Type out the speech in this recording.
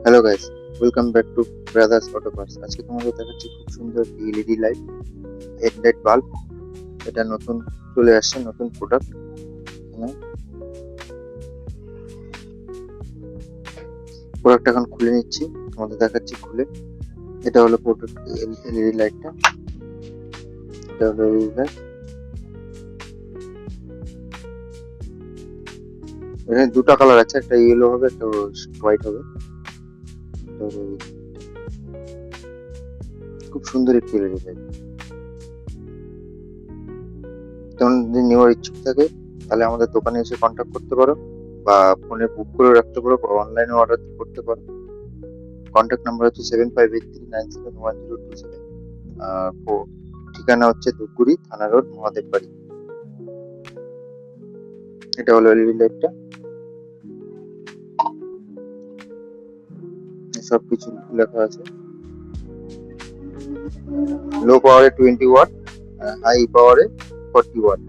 Hello guys, welcome back to brothers auto parts. আজকে তোমাদের দেখাচ্ছি খুব সুন্দর একটি এলইডি লাইট, হেডলাইট বাল্ব। এটা নতুন চলে আসছে, নতুন প্রোডাক্ট। প্রোডাক্ট এখন খুলে নিচ্ছি, তোমাদের দেখাচ্ছি খুলে। এটা হলো প্রোডাক্ট, এলইডি লাইটটা। এটা হলো এলইডি লাইট। এখানে দুটো কালার আছে, একটা ইয়েলো হবে, একটা হোয়াইট হবে। এটা হলো খুব সুন্দর একটি এলইডি লাইট। তেমন যদি নেওয়ার ইচ্ছুক থাকে তাহলে আমাদের দোকানে এসে কন্ট্যাক্ট করতে পারো, বা ফোনে বুক করে রাখতে পারো, বা অনলাইনে অর্ডার করতে পারো। কন্ট্যাক্ট নাম্বার হচ্ছে 7583971027। আর ঠিকানা হচ্ছে ধূপগুড়ি থানা রোড, মহাদেব বাড়ি। এটা হলো এলইডি লাইটটা। সবকিছু লেখা আছে। লো পাওয়ারে 20 ওয়াট, হাই পাওয়ারে 40 ওয়াট।